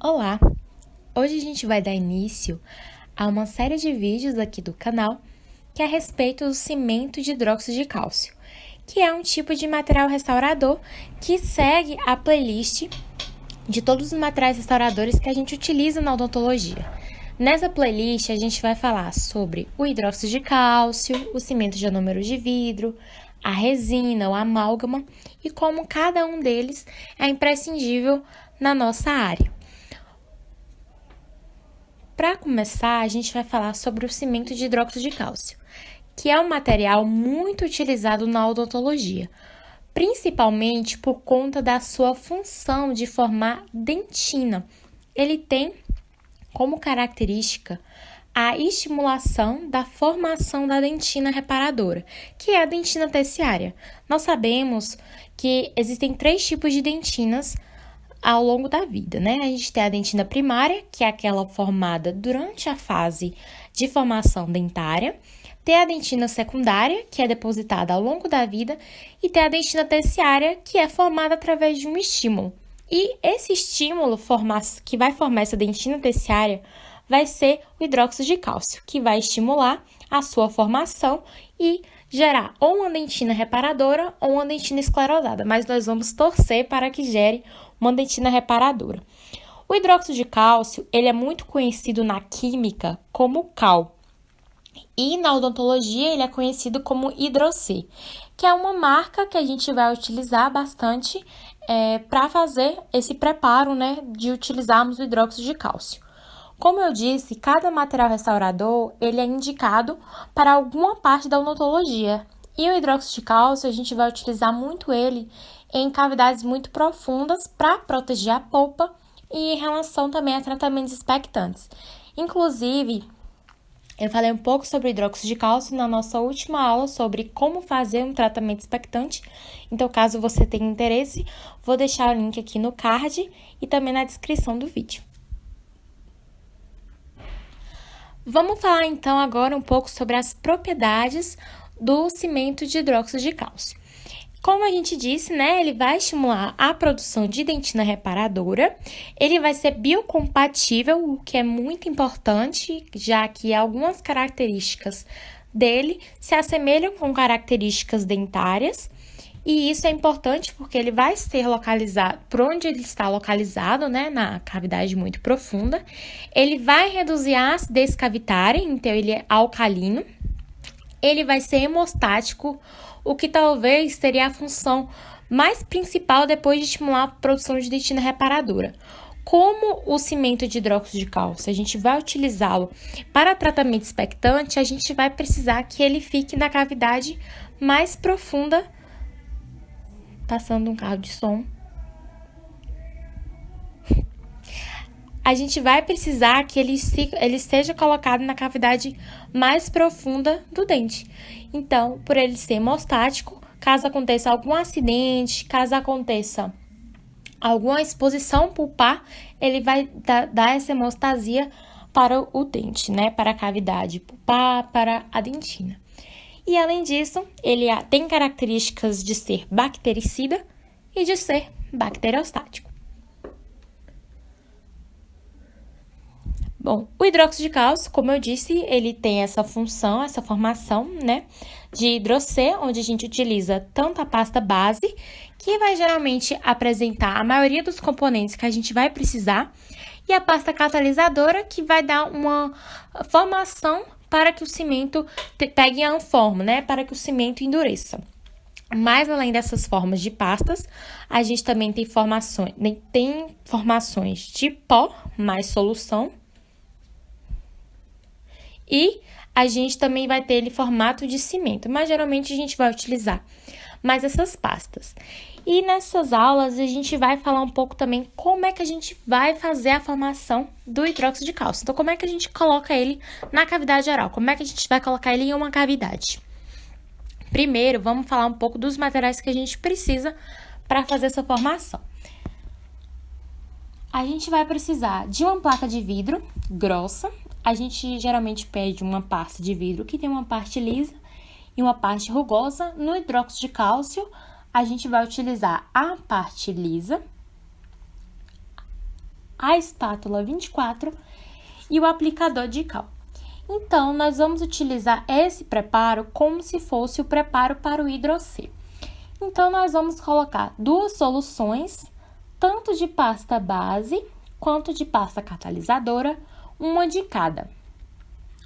Olá! Hoje a gente vai dar início a uma série de vídeos aqui do canal que é a respeito do cimento de hidróxido de cálcio, que é um tipo de material restaurador que segue a playlist de todos os materiais restauradores que a gente utiliza na odontologia. Nessa playlist a gente vai falar sobre o hidróxido de cálcio, o cimento de anômero de vidro, a resina, o amálgama e como cada um deles é imprescindível na nossa área. Para começar, a gente vai falar sobre o cimento de hidróxido de cálcio, que é um material muito utilizado na odontologia, principalmente por conta da sua função de formar dentina. Ele tem como característica a estimulação da formação da dentina reparadora, que é a dentina terciária. Nós sabemos que existem 3 tipos de dentinas ao longo da vida, né? A gente tem a dentina primária, que é aquela formada durante a fase de formação dentária, tem a dentina secundária, que é depositada ao longo da vida, e tem a dentina terciária, que é formada através de um estímulo. E esse estímulo que vai formar essa dentina terciária vai ser o hidróxido de cálcio, que vai estimular a sua formação e gerar ou uma dentina reparadora ou uma dentina esclerosada, mas nós vamos torcer para que gere uma dentina reparadora. O hidróxido de cálcio, ele é muito conhecido na química como cal, e na odontologia ele é conhecido como Hidrocê, que é uma marca que a gente vai utilizar bastante para fazer esse preparo, né, de utilizarmos o hidróxido de cálcio. Como eu disse, cada material restaurador ele é indicado para alguma parte da odontologia. E o hidróxido de cálcio, a gente vai utilizar muito ele em cavidades muito profundas para proteger a polpa e em relação também a tratamentos expectantes. Inclusive, eu falei um pouco sobre o hidróxido de cálcio na nossa última aula sobre como fazer um tratamento expectante. Então, caso você tenha interesse, vou deixar o link aqui no card e também na descrição do vídeo. Vamos falar então agora um pouco sobre as propriedades do cimento de hidróxido de cálcio. Como a gente disse, né, ele vai estimular a produção de dentina reparadora, ele vai ser biocompatível, o que é muito importante, já que algumas características dele se assemelham com características dentárias, e isso é importante porque ele vai ser localizado, por onde ele está localizado, né, na cavidade muito profunda, ele vai reduzir a acidez cavitária, então ele é alcalino, ele vai ser hemostático, o que talvez teria a função mais principal depois de estimular a produção de dentina reparadora. Como o cimento de hidróxido de cálcio, a gente vai utilizá-lo para tratamento expectante, a gente vai precisar que ele fique na cavidade mais profunda. Passando um carro de som. A gente vai precisar que ele seja colocado na cavidade mais profunda do dente. Então, por ele ser hemostático, caso aconteça algum acidente, caso aconteça alguma exposição pulpar, ele vai dar essa hemostasia para o dente, né? Para a cavidade pulpar, para a dentina. E, além disso, ele tem características de ser bactericida e de ser bacteriostático. Bom, o hidróxido de cálcio, como eu disse, ele tem essa função, essa formação, né, de hidrocê, onde a gente utiliza tanto a pasta base, que vai geralmente apresentar a maioria dos componentes que a gente vai precisar, e a pasta catalisadora, que vai dar uma formação para que o cimento pegue a forma, né? Para que o cimento endureça. Mas, além dessas formas de pastas, a gente também tem formações de pó mais solução. E a gente também vai ter ele formato de cimento, mas geralmente a gente vai utilizar mais essas pastas. E nessas aulas a gente vai falar um pouco também como é que a gente vai fazer a formação do hidróxido de cálcio. Então, como é que a gente coloca ele na cavidade oral? Como é que a gente vai colocar ele em uma cavidade? Primeiro, vamos falar um pouco dos materiais que a gente precisa para fazer essa formação. A gente vai precisar de uma placa de vidro grossa. A gente geralmente pede uma pasta de vidro que tem uma parte lisa e uma parte rugosa. No hidróxido de cálcio, a gente vai utilizar a parte lisa. a espátula 24 e o aplicador de cal. Então, nós vamos utilizar esse preparo como se fosse o preparo para o hidrocê. Então, nós vamos colocar duas soluções, tanto de pasta base quanto de pasta catalisadora, uma de cada.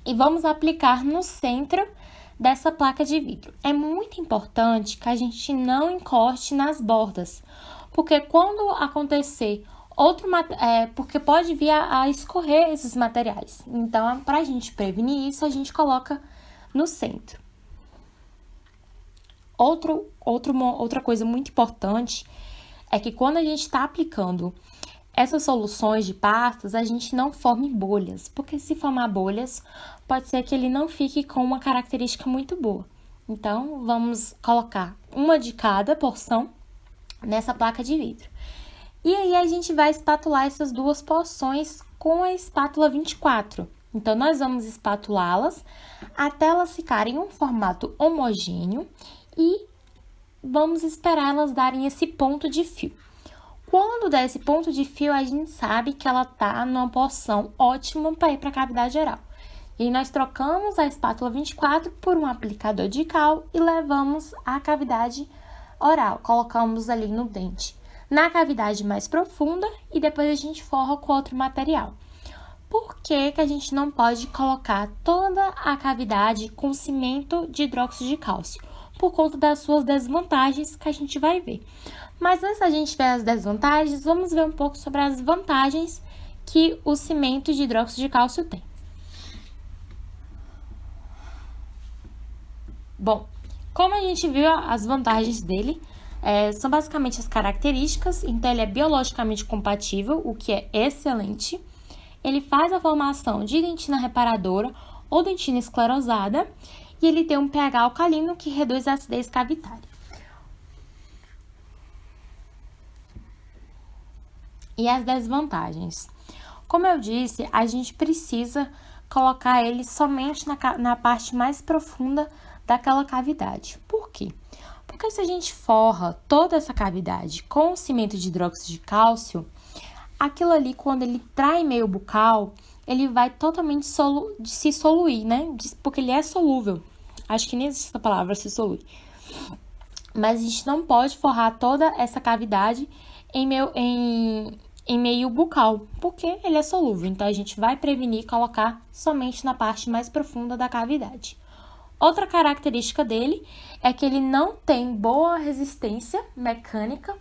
E vamos aplicar no centro dessa placa de vidro. É muito importante que a gente não encoste nas bordas, porque quando acontecer porque pode vir a escorrer esses materiais. Então, para a gente prevenir isso, a gente coloca no centro. Outra coisa muito importante é que quando a gente está aplicando essas soluções de pastas, a gente não forme bolhas, porque se formar bolhas, pode ser que ele não fique com uma característica muito boa. Então, vamos colocar uma de cada porção nessa placa de vidro. E aí, a gente vai espatular essas duas porções com a espátula 24. Então, nós vamos espatulá-las até elas ficarem em um formato homogêneo e vamos esperar elas darem esse ponto de fio. Quando der esse ponto de fio, a gente sabe que ela tá numa porção ótima para ir para a cavidade oral. E nós trocamos a espátula 24 por um aplicador de cal e levamos à cavidade oral. Colocamos ali no dente, na cavidade mais profunda, e depois a gente forra com outro material. Por que que a gente não pode colocar toda a cavidade com cimento de hidróxido de cálcio? Por conta das suas desvantagens que a gente vai ver. Mas antes da gente ver as desvantagens, vamos ver um pouco sobre as vantagens que o cimento de hidróxido de cálcio tem. Bom, como a gente viu, as vantagens dele são basicamente as características. Então, ele é biologicamente compatível, o que é excelente. Ele faz a formação de dentina reparadora ou dentina esclerosada. E ele tem um pH alcalino que reduz a acidez cavitária. E as desvantagens? Como eu disse, a gente precisa colocar ele somente na parte mais profunda daquela cavidade. Por quê? Porque se a gente forra toda essa cavidade com cimento de hidróxido de cálcio, aquilo ali, quando ele trai meio bucal, ele vai totalmente se soluir, né? Porque ele é solúvel. Acho que nem existe essa palavra, se soluir. Mas a gente não pode forrar toda essa cavidade em meio bucal, porque ele é solúvel. Então, a gente vai prevenir colocar somente na parte mais profunda da cavidade. Outra característica dele é que ele não tem boa resistência mecânica,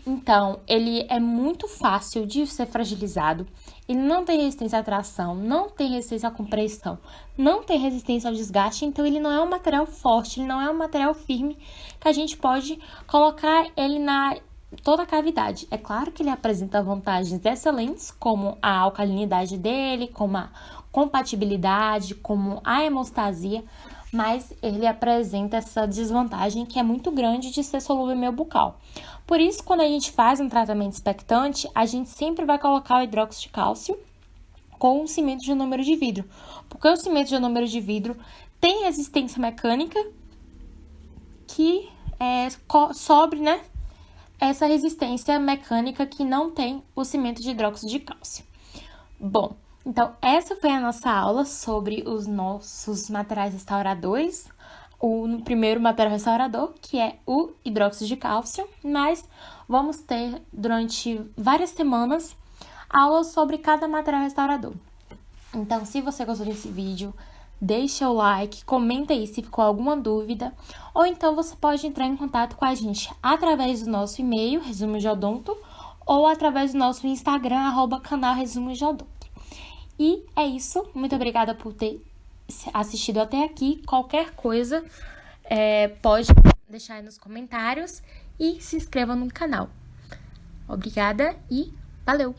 então ele é muito fácil de ser fragilizado, ele não tem resistência à tração, não tem resistência à compressão, não tem resistência ao desgaste, então ele não é um material forte, ele não é um material firme que a gente pode colocar ele na toda a cavidade. É claro que ele apresenta vantagens excelentes, como a alcalinidade dele, como a compatibilidade, como a hemostasia, mas ele apresenta essa desvantagem que é muito grande de ser solúvel em meio bucal. Por isso, quando a gente faz um tratamento expectante, a gente sempre vai colocar o hidróxido de cálcio com o cimento de ionômero de vidro, porque o cimento de ionômero de vidro tem resistência mecânica que sobre, né, essa resistência mecânica que não tem o cimento de hidróxido de cálcio. Bom, então essa foi a nossa aula sobre os nossos materiais restauradores. O primeiro material restaurador, que é o hidróxido de cálcio, mas vamos ter durante várias semanas aulas sobre cada material restaurador. Então, se você gostou desse vídeo, deixa o like, comenta aí se ficou alguma dúvida, ou então você pode entrar em contato com a gente através do nosso e-mail, Resumo de Odonto, ou através do nosso Instagram, @canal Resumo de Odonto. E é isso, muito obrigada por ter assistido até aqui. Qualquer coisa pode deixar aí nos comentários e se inscreva no canal. Obrigada e valeu!